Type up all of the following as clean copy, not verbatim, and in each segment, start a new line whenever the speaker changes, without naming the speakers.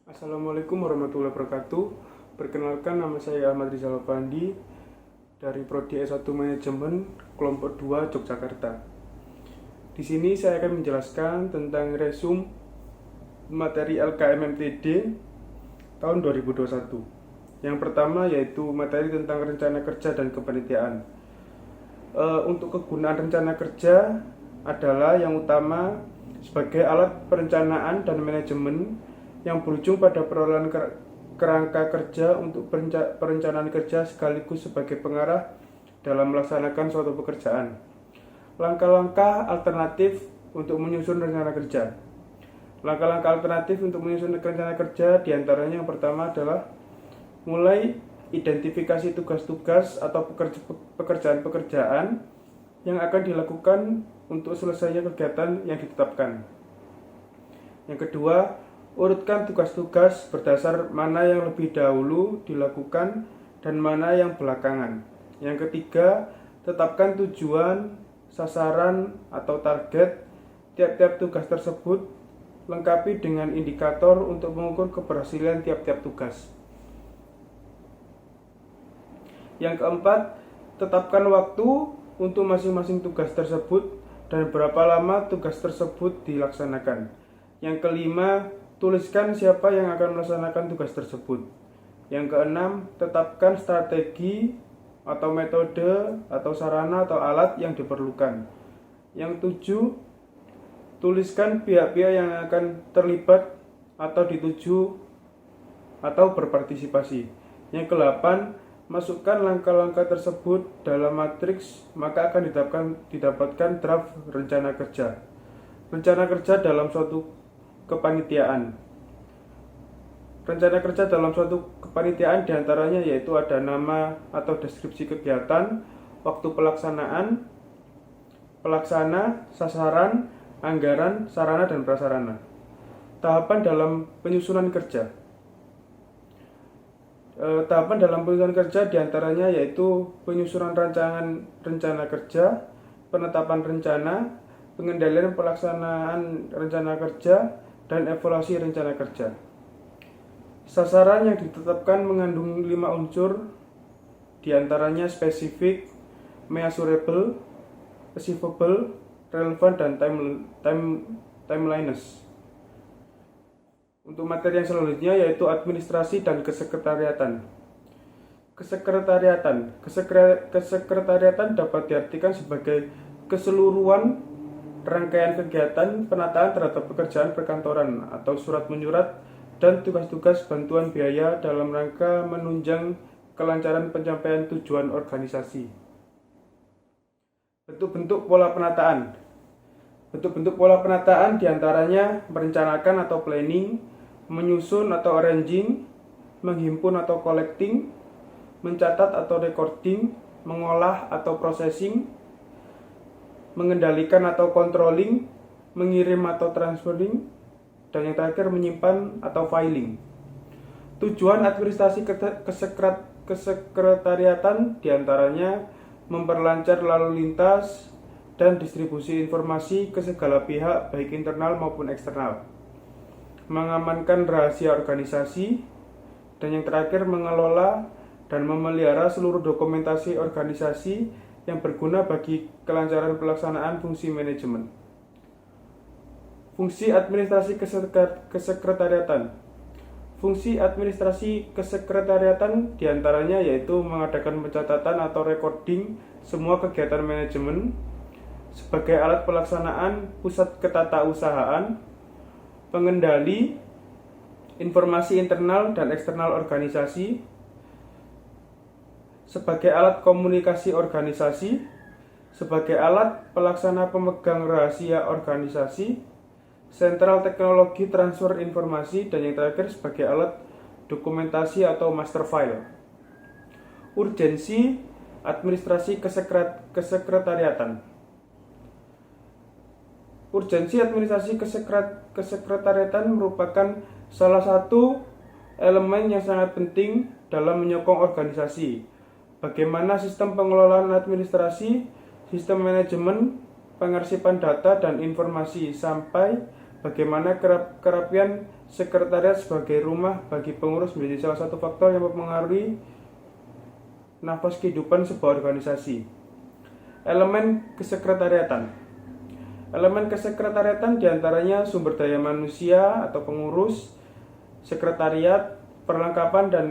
Assalamualaikum warahmatullahi wabarakatuh. Perkenalkan, nama saya Ahmad Rizal Pandi dari Prodi S1 Manajemen Kelompok 2 Yogyakarta. Di sini saya akan menjelaskan tentang resume materi LKMMTD tahun 2021. Yang pertama yaitu materi tentang rencana kerja dan kepanitiaan. Untuk kegunaan rencana kerja adalah yang utama sebagai alat perencanaan dan manajemen yang berujung pada perolehan kerangka kerja untuk perencanaan kerja sekaligus sebagai pengarah dalam melaksanakan suatu pekerjaan. Langkah-langkah alternatif untuk menyusun rencana kerja. Langkah-langkah alternatif untuk menyusun rencana kerja diantaranya yang pertama adalah mulai identifikasi tugas-tugas atau pekerjaan-pekerjaan yang akan dilakukan untuk selesainya kegiatan yang ditetapkan. Yang kedua, urutkan tugas-tugas berdasar mana yang lebih dahulu dilakukan dan mana yang belakangan. Yang ketiga, tetapkan tujuan, sasaran, atau target tiap-tiap tugas tersebut, lengkapi dengan indikator untuk mengukur keberhasilan tiap-tiap tugas. Yang keempat, tetapkan waktu untuk masing-masing tugas tersebut dan berapa lama tugas tersebut dilaksanakan. Yang kelima, tuliskan siapa yang akan melaksanakan tugas tersebut. Yang keenam, tetapkan strategi atau metode atau sarana atau alat yang diperlukan. Yang tujuh, tuliskan pihak-pihak yang akan terlibat atau dituju atau berpartisipasi. Yang kedelapan, masukkan langkah-langkah tersebut dalam matriks, maka akan didapatkan draft rencana kerja. Rencana kerja dalam suatu kepanitiaan. Rencana kerja dalam suatu kepanitiaan diantaranya yaitu ada nama atau deskripsi kegiatan, waktu pelaksanaan, pelaksana, sasaran, anggaran, sarana dan prasarana. Tahapan dalam penyusunan kerja. Tahapan dalam penyusunan kerja diantaranya yaitu penyusunan rancangan rencana kerja, penetapan rencana, pengendalian pelaksanaan rencana kerja, dan evaluasi rencana kerja. Sasaran yang ditetapkan mengandung 5 unsur, diantaranya spesifik, measurable, achievable, relevant, dan timeliness. Untuk materi yang selanjutnya yaitu administrasi dan kesekretariatan. Kesekretariatan dapat diartikan sebagai keseluruhan rangkaian kegiatan penataan terhadap pekerjaan perkantoran atau surat menyurat dan tugas-tugas bantuan biaya dalam rangka menunjang kelancaran pencapaian tujuan organisasi. Bentuk-bentuk pola penataan. Bentuk-bentuk pola penataan diantaranya merencanakan atau planning, menyusun atau arranging, menghimpun atau collecting, mencatat atau recording, mengolah atau processing, mengendalikan atau controlling, mengirim atau transferring, dan yang terakhir menyimpan atau filing. Tujuan administrasi kesekretariatan diantaranya memperlancar lalu lintas dan distribusi informasi ke segala pihak baik internal maupun eksternal, mengamankan rahasia organisasi, dan yang terakhir mengelola dan memelihara seluruh dokumentasi organisasi yang berguna bagi kelancaran pelaksanaan fungsi manajemen. Fungsi administrasi kesekretariatan. Fungsi administrasi kesekretariatan diantaranya yaitu mengadakan pencatatan atau recording semua kegiatan manajemen sebagai alat pelaksanaan pusat ketatausahaan, pengendali informasi internal dan eksternal organisasi, sebagai alat komunikasi organisasi, sebagai alat pelaksana pemegang rahasia organisasi, sentral teknologi transfer informasi, dan yang terakhir sebagai alat dokumentasi atau master file. Urgensi administrasi kesekretariatan. Urgensi administrasi kesekretariatan merupakan salah satu elemen yang sangat penting dalam menyokong organisasi. Bagaimana sistem pengelolaan administrasi, sistem manajemen, pengarsipan data dan informasi, sampai bagaimana kerapian sekretariat sebagai rumah bagi pengurus menjadi salah satu faktor yang mempengaruhi nafas kehidupan sebuah organisasi. Elemen kesekretariatan. Elemen kesekretariatan diantaranya sumber daya manusia atau pengurus, sekretariat, perlengkapan dan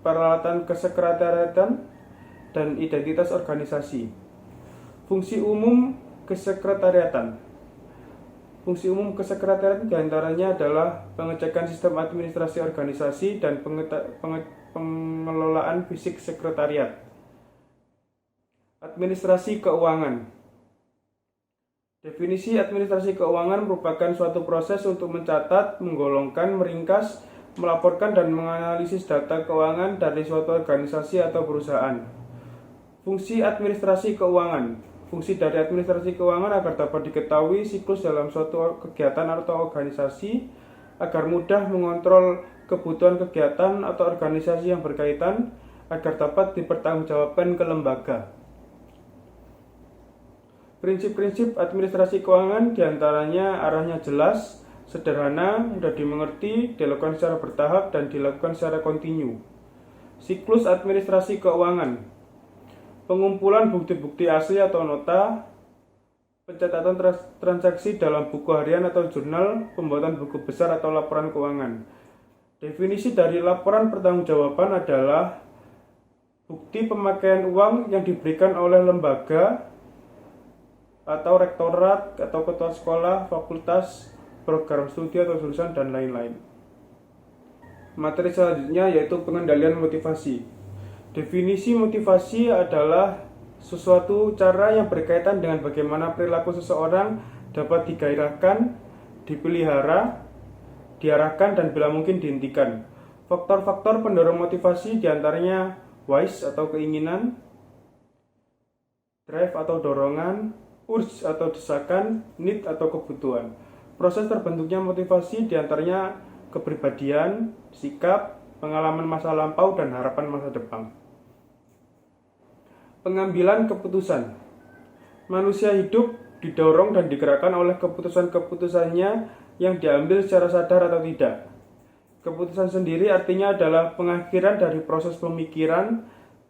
peralatan kesekretariatan, dan identitas organisasi. Fungsi umum kesekretariatan. Fungsi umum kesekretariatan diantaranya adalah pengecekan sistem administrasi organisasi dan pengelolaan fisik sekretariat. Administrasi keuangan. Definisi administrasi keuangan merupakan suatu proses untuk mencatat, menggolongkan, meringkas, melaporkan, dan menganalisis data keuangan dari suatu organisasi atau perusahaan. Fungsi administrasi keuangan. Fungsi dari administrasi keuangan agar dapat diketahui siklus dalam suatu kegiatan atau organisasi, agar mudah mengontrol kebutuhan kegiatan atau organisasi yang berkaitan, agar dapat dipertanggungjawabkan ke lembaga. Prinsip-prinsip administrasi keuangan diantaranya arahnya jelas, sederhana, mudah dimengerti, dilakukan secara bertahap, dan dilakukan secara kontinu. Siklus administrasi keuangan. Pengumpulan bukti-bukti asli atau nota, pencatatan transaksi dalam buku harian atau jurnal, pembuatan buku besar atau laporan keuangan. Definisi dari laporan pertanggungjawaban adalah bukti pemakaian uang yang diberikan oleh lembaga atau rektorat atau ketua sekolah, fakultas, program studi atau jurusan, dan lain-lain. Materi selanjutnya yaitu pengendalian motivasi. Definisi motivasi adalah sesuatu cara yang berkaitan dengan bagaimana perilaku seseorang dapat digairahkan, dipelihara, diarahkan, dan bila mungkin dihentikan. Faktor-faktor pendorong motivasi diantaranya wise atau keinginan, drive atau dorongan, urge atau desakan, need atau kebutuhan. Proses terbentuknya motivasi diantaranya kepribadian, sikap, pengalaman masa lampau, dan harapan masa depan. Pengambilan keputusan. Manusia hidup didorong dan digerakkan oleh keputusan-keputusannya yang diambil secara sadar atau tidak. Keputusan sendiri artinya adalah pengakhiran dari proses pemikiran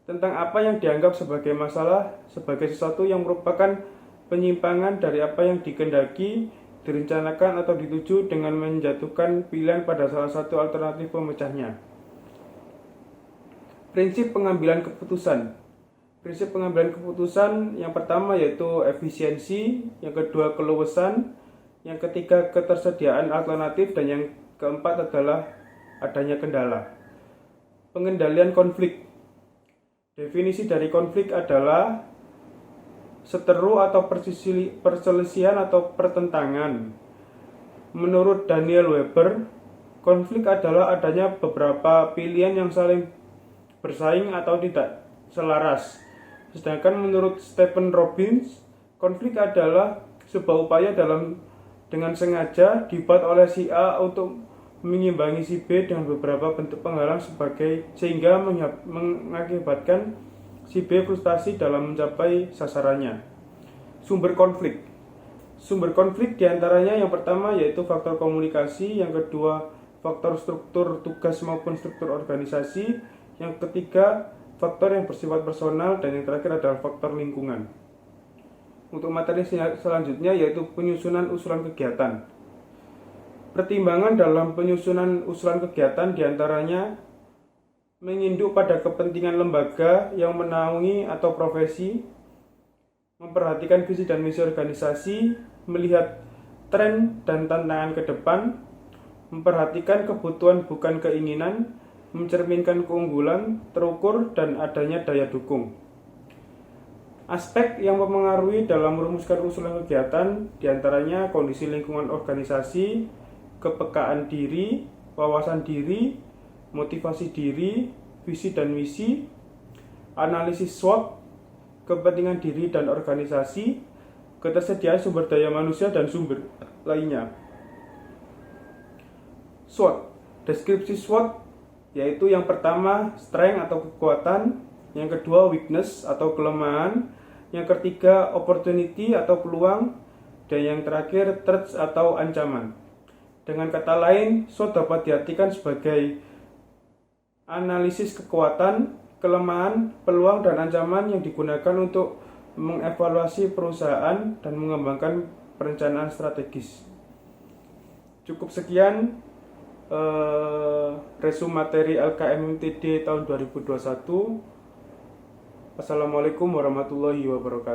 tentang apa yang dianggap sebagai masalah, sebagai sesuatu yang merupakan penyimpangan dari apa yang dikehendaki, direncanakan atau dituju dengan menjatuhkan pilihan pada salah satu alternatif pemecahnya. Prinsip pengambilan keputusan. Prinsip pengambilan keputusan yang pertama yaitu efisiensi, yang kedua keluasan, yang ketiga ketersediaan alternatif, dan yang keempat adalah adanya kendala. Pengendalian konflik. Definisi dari konflik adalah seteru atau perselisihan atau pertentangan. Menurut Daniel Weber, konflik adalah adanya beberapa pilihan yang saling bersaing atau tidak selaras. Sedangkan menurut Stephen Robbins, konflik adalah sebuah upaya dengan sengaja dibuat oleh si A untuk mengimbangi si B dengan beberapa bentuk penghalang sehingga mengakibatkan si B frustasi dalam mencapai sasarannya. Sumber konflik. Sumber konflik diantaranya yang pertama yaitu faktor komunikasi, yang kedua faktor struktur tugas maupun struktur organisasi, yang ketiga faktor yang bersifat personal, dan yang terakhir adalah faktor lingkungan. Untuk materi selanjutnya yaitu penyusunan usulan kegiatan. Pertimbangan dalam penyusunan usulan kegiatan diantaranya menginduk pada kepentingan lembaga yang menaungi atau profesi, memperhatikan visi dan misi organisasi, melihat tren dan tantangan ke depan, memperhatikan kebutuhan bukan keinginan, mencerminkan keunggulan, terukur, dan adanya daya dukung. Aspek yang mempengaruhi dalam merumuskan usulan kegiatan diantaranya kondisi lingkungan organisasi, kepekaan diri, wawasan diri, motivasi diri, visi dan misi, analisis SWOT, kepentingan diri dan organisasi, ketersediaan sumber daya manusia, dan sumber lainnya. SWOT. Deskripsi SWOT yaitu yang pertama strength atau kekuatan, yang kedua weakness atau kelemahan, yang ketiga opportunity atau peluang, Dan yang terakhir, threats atau ancaman. Dengan kata lain, SWOT dapat diartikan sebagai analisis kekuatan, kelemahan, peluang, dan ancaman yang digunakan untuk mengevaluasi perusahaan dan mengembangkan perencanaan strategis. Cukup sekian resume materi LKMMTD tahun 2021. Assalamualaikum warahmatullahi wabarakatuh.